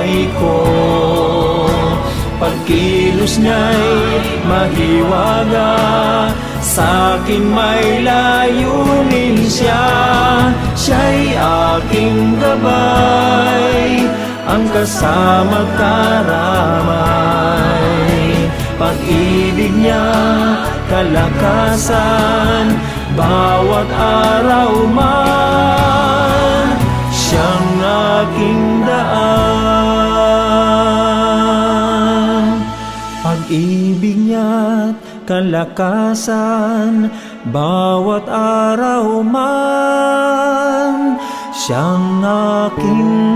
buhay ko. Pagkilos niya'y mahiwaga, sa'kin may layunin siya. Siya'y aking gabay, ang kasama't karamay. Pag-ibig niya, kalakasan, bawat araw man, siyang aking daan. Pag-ibig niya't kalakasan, bawat araw man, siyang aking